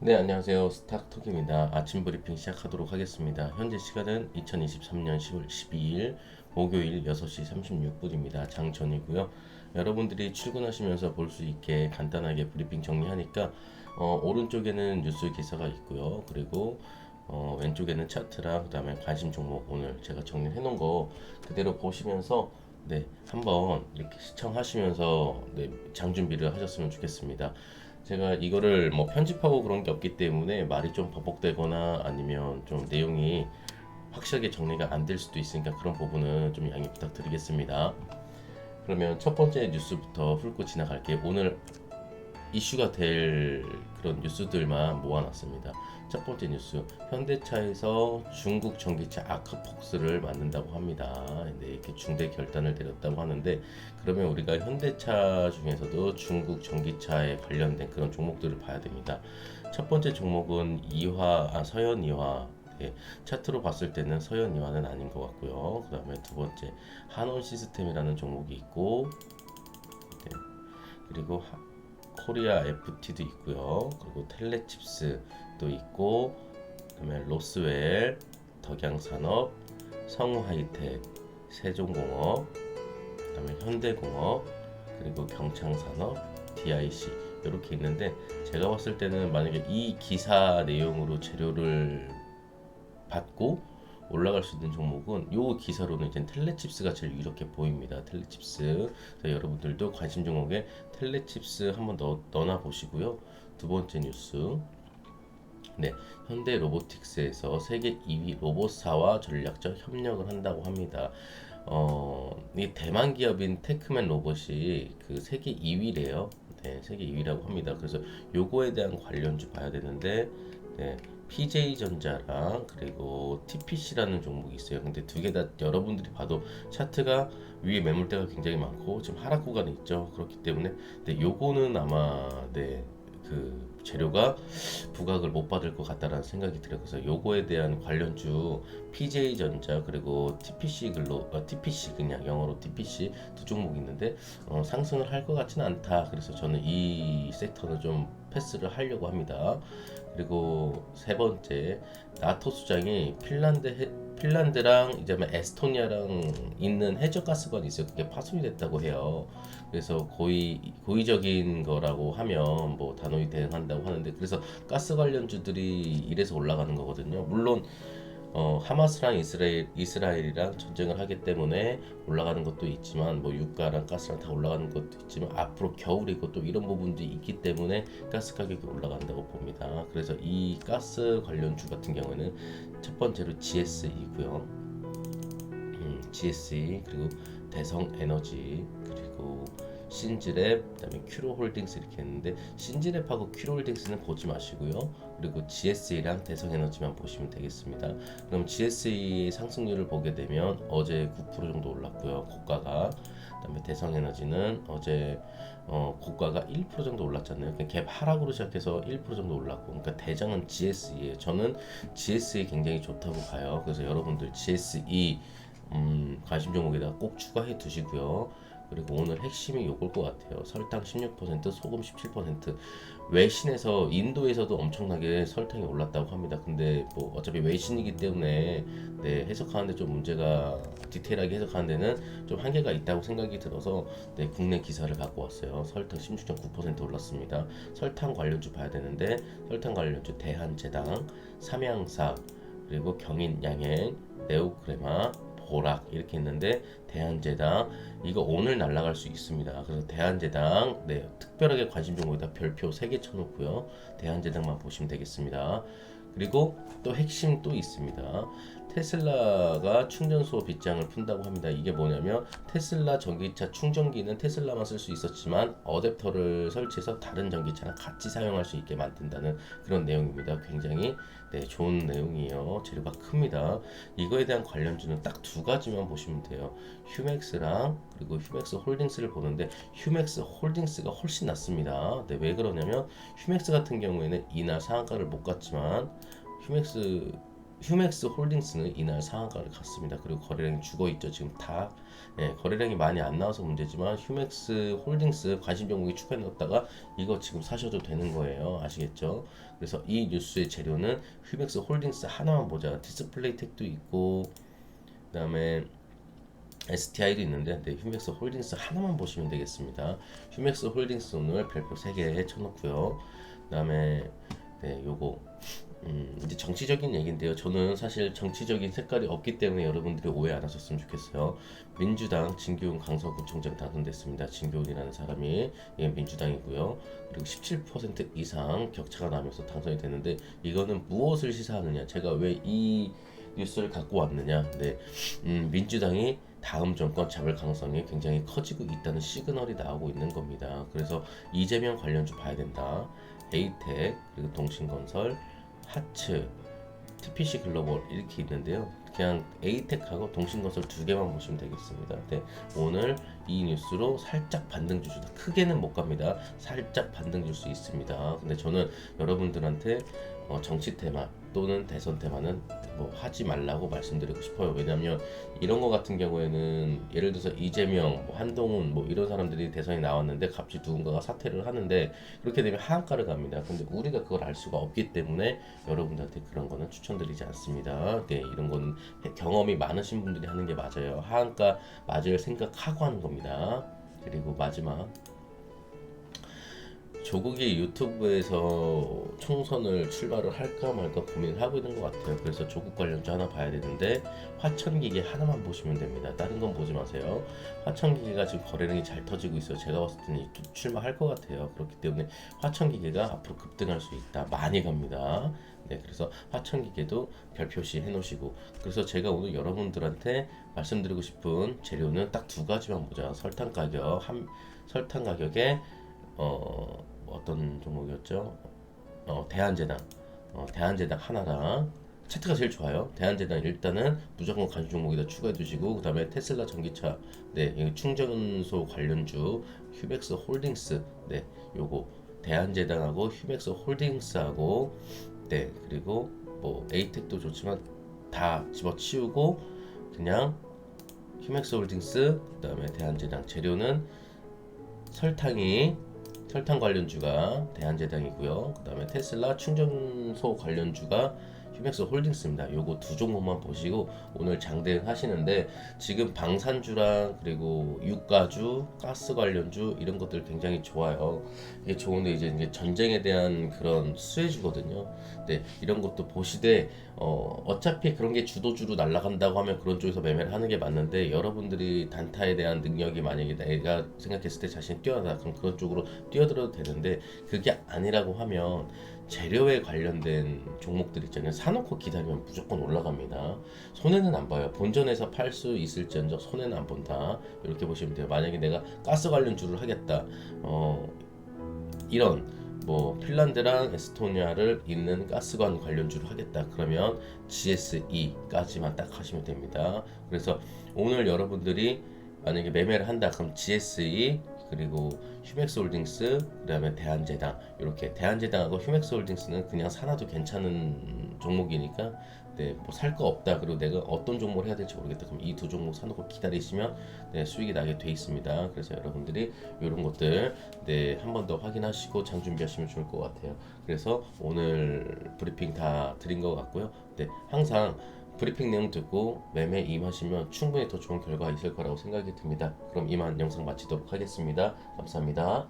네, 안녕하세요. 스탁톡입니다. 아침 브리핑 시작하도록 하겠습니다. 현재 시간은 2023년 10월 12일 목요일 6시 36분입니다. 장전이고요. 여러분들이 출근하시면서 볼 수 있게 간단하게 브리핑 정리하니까 오른쪽에는 뉴스 기사가 있고요. 그리고 왼쪽에는 차트랑 그다음에 관심 종목 오늘 제가 정리해 놓은 거 그대로 보시면서 네, 한번 이렇게 시청하시면서 네, 장 준비를 하셨으면 좋겠습니다. 제가 이거를 뭐 편집하고 그런 게 없기 때문에 말이 좀 반복되거나 아니면 좀 내용이 확실하게 정리가 안 될 수도 있으니까 그런 부분은 좀 양해 부탁드리겠습니다. 그러면 첫 번째 뉴스부터 훑고 지나갈게요. 오늘 이슈가 될 그런 뉴스들만 모아놨습니다. 첫 번째 뉴스, 현대차에서 중국 전기차 아크폭스를 만든다고 합니다. 네, 이렇게 중대 결단을 내렸다고 하는데, 그러면 우리가 현대차 중에서도 중국 전기차에 관련된 그런 종목들을 봐야 됩니다. 첫 번째 종목은 서현 이화. 네, 차트로 봤을 때는 서현 이화는 아닌 것 같고요. 그 다음에 두 번째 한온 시스템이라는 종목이 있고, 네, 그리고 코리아 FT도 있고요. 그리고 텔레칩스도 있고, 그다음에 로스웰, 덕양산업, 성우하이텍, 세종공업, 그다음에 현대공업, 그리고 경창산업, DIC 이렇게 있는데 제가 봤을 때는 만약에 이 기사 내용으로 재료를 받고 올라갈 수 있는 종목은 요 기사로는 이제 텔레칩스가 제일 이렇게 보입니다. 텔레칩스. 여러분들도 관심 종목에 텔레칩스 한번 넣어놔 보시고요. 두 번째 뉴스. 네, 현대 로보틱스에서 세계 2위 로봇사와 전략적 협력을 한다고 합니다. 이 대만 기업인 테크맨 로봇이 그 세계 2위래요. 네, 세계 2위라고 합니다. 그래서 요거에 대한 관련주 봐야 되는데, 네, PJ전자랑 그리고 TPC라는 종목이 있어요. 근데 두 개 다 여러분들이 봐도 차트가 위에 매물대가 굉장히 많고 지금 하락 구간에 있죠. 그렇기 때문에 네, 요거는 아마 네, 그 재료가 부각을 못 받을 것 같다라는 생각이 들어요. 그래서 요거에 대한 관련주 PJ전자 그리고 TPC 그냥 영어로 TPC 두 종목 있는데 상승을 할 것 같지는 않다. 그래서 저는 이 섹터는 좀 패스를 하려고 합니다. 그리고 세 번째 나토 수장이 핀란드랑 이제 에스토니아랑 있는 해저가스관이 있어요. 그게 파손이 됐다고 해요. 그래서 고의적인 거라고 하면 뭐 단호히 대응한다고 하는데 그래서 가스 관련주들이 이래서 올라가는 거거든요. 물론 하마스랑 이스라엘이랑 전쟁을 하기 때문에 올라가는 것도 있지만 뭐 유가랑 가스랑 다 올라가는 것도 있지만 앞으로 겨울이고 또 이런 부분도 있기 때문에 가스 가격이 올라간다고 봅니다. 그래서 이 가스 관련주 같은 경우에는 첫 번째로 GSE고요. GSE 그리고 대성에너지 그리고 신지랩 그다음에 큐로홀딩스 이렇게 했는데 신지랩하고 큐로홀딩스는 보지 마시고요. 그리고 GSE랑 대성에너지만 보시면 되겠습니다. 그럼 GSE 상승률을 보게 되면 어제 9% 정도 올랐고요. 고가가 그다음에 대성에너지는 어제 고가가 1% 정도 올랐잖아요. 그러니까 갭 하락으로 시작해서 1% 정도 올랐고, 그러니까 대장은 GSE예요. 저는 GSE 굉장히 좋다고 봐요. 그래서 여러분들 GSE 관심 종목에다 꼭 추가해 두시고요. 그리고 오늘 핵심이 요걸 것 같아요. 설탕 16%, 소금 17%. 외신에서 인도에서도 엄청나게 설탕이 올랐다고 합니다. 근데 뭐 어차피 외신이기 때문에 네, 해석하는데 좀 문제가 디테일하게 해석하는 데는 좀 한계가 있다고 생각이 들어서 네, 국내 기사를 갖고 왔어요. 설탕 16.9% 올랐습니다. 설탕 관련주 봐야 되는데 설탕 관련주 대한제당, 삼양사 그리고 경인양행, 네오크레마 보락 이렇게 있는데 대한제당 이거 오늘 날아갈 수 있습니다. 그래서 대한제당 네, 특별하게 관심 종목에다 별표 3개 쳐놓고요. 대한제당만 보시면 되겠습니다. 그리고 또 핵심 또 있습니다. 테슬라가 충전소 빗장을 푼다고 합니다. 이게 뭐냐면 테슬라 전기차 충전기는 테슬라만 쓸 수 있었지만 어댑터를 설치해서 다른 전기차랑 같이 사용할 수 있게 만든다는 그런 내용입니다. 굉장히 네, 좋은 내용이에요. 재료가 큽니다. 이거에 대한 관련주는 딱 두 가지만 보시면 돼요. 휴맥스랑 그리고 휴맥스 홀딩스를 보는데 휴맥스 홀딩스가 훨씬 낫습니다. 네, 왜 그러냐면 휴맥스 같은 경우에는 이날 상한가를 못 갔지만 휴맥스 휴맥스 홀딩스는 이날 상한가를 갔습니다. 그리고 거래량이 죽어 있죠. 지금 다 거래량이 많이 안 나와서 문제지만 휴맥스 홀딩스 관심 종목이 추가해 넣었다가 이거 지금 사셔도 되는 거예요. 아시겠죠? 그래서 이 뉴스의 재료는 휴맥스 홀딩스 하나만 보자. 디스플레이 텍도 있고 그다음에 STI도 있는데 휴맥스 홀딩스 하나만 보시면 되겠습니다. 휴맥스 홀딩스 오늘 별표 3개 쳐놓고요. 그다음에 요거 이제 정치적인 얘기인데요. 저는 사실 정치적인 색깔이 없기 때문에 여러분들이 오해 안 하셨으면 좋겠어요. 민주당 진교훈 강서구청장 당선됐습니다. 진교훈이라는 사람이 민주당이고요. 그리고 17% 이상 격차가 나면서 당선이 됐는데 이거는 무엇을 시사하느냐? 제가 왜 이 뉴스를 갖고 왔느냐? 민주당이 다음 정권 잡을 가능성이 굉장히 커지고 있다는 시그널이 나오고 있는 겁니다. 그래서 이재명 관련주 봐야 된다. 에이텍 그리고 동신건설 하츠, TPC 글로벌 이렇게 있는데요. 그냥 에이텍하고 동신건설 2개만 보시면 되겠습니다. 오늘 이 뉴스로 살짝 반등 줄 수다. 크게는 못 갑니다. 살짝 반등 줄 수 있습니다. 근데 저는 여러분들한테 정치 테마 또는 대선 테마는 하지 말라고 말씀드리고 싶어요. 왜냐하면 이런 거 같은 경우에는 예를 들어서 이재명, 한동훈 이런 사람들이 대선에 나왔는데 갑자기 누군가가 사퇴를 하는데 그렇게 되면 하한가를 갑니다. 근데 우리가 그걸 알 수가 없기 때문에 여러분들한테 그런 거는 추천드리지 않습니다. 이런 거는 경험이 많으신 분들이 하는 게 맞아요. 하한가 맞을 생각하고 하는 겁니다. 그리고 마지막 조국이 유튜브에서 총선을 출마를 할까 말까 고민을 하고 있는 것 같아요. 그래서 조국 관련주 하나 봐야 되는데 화천기계 하나만 보시면 됩니다. 다른 건 보지 마세요. 화천기계가 지금 거래량이 잘 터지고 있어요. 제가 봤을 때는 출마할 것 같아요. 그렇기 때문에 화천기계가 앞으로 급등할 수 있다. 많이 갑니다. 그래서 화천기계도 별표시 해놓으시고 그래서 제가 오늘 여러분들한테 말씀드리고 싶은 재료는 딱 2가지만 보자. 설탕 가격에 어떤 종목이었죠? 대한제당 대한제당 하나랑 차트가 제일 좋아요. 대한제당 일단은 무조건 관심 종목에다 추가해 두시고 그 다음에 테슬라 전기차 충전소 관련주 휴맥스 홀딩스 요거 대한제당하고 휴맥스 홀딩스하고 그리고 에이텍도 좋지만 다 집어치우고 그냥 휴맥스 홀딩스 그 다음에 대한제당 재료는 설탕 관련주가 대한제당이고요. 그 다음에 테슬라 충전소 관련주가 휴맥스 홀딩스입니다. 요거 2종목만 보시고 오늘 장대응 하시는데 지금 방산주랑 그리고 유가주, 가스 관련주 이런 것들 굉장히 좋아요. 이게 좋은데 이제 전쟁에 대한 그런 수혜주거든요. 이런 것도 보시되 어차피 그런 게 주도주로 날아간다고 하면 그런 쪽에서 매매를 하는 게 맞는데 여러분들이 단타에 대한 능력이 만약에 내가 생각했을 때 자신이 뛰어나다 그럼 그런 쪽으로 뛰어들어도 되는데 그게 아니라고 하면 재료에 관련된 종목들 있잖아요. 사놓고 기다리면 무조건 올라갑니다. 손해는 안 봐요. 본전에서 팔 수 있을지언정 손해는 안 본다. 이렇게 보시면 돼요. 만약에 내가 가스 관련주를 하겠다. 이런 핀란드랑 에스토니아를 잇는 가스관 관련주를 하겠다. 그러면 GSE까지만 딱 하시면 됩니다. 그래서 오늘 여러분들이 만약에 매매를 한다. 그럼 GSE 그리고 휴맥스 홀딩스 그다음에 대한제당 이렇게 대한제당하고 휴맥스 홀딩스는 그냥 사놔도 괜찮은 종목이니까 살 거 없다 그리고 내가 어떤 종목을 해야 될지 모르겠다 그럼 이 2종목 사놓고 기다리시면 수익이 나게 돼 있습니다. 그래서 여러분들이 이런 것들 한 번 더 확인하시고 장 준비하시면 좋을 것 같아요. 그래서 오늘 브리핑 다 드린 것 같고요. 항상 브리핑 내용 듣고 매매 임하시면 충분히 더 좋은 결과가 있을 거라고 생각이 듭니다. 그럼 이만 영상 마치도록 하겠습니다. 감사합니다.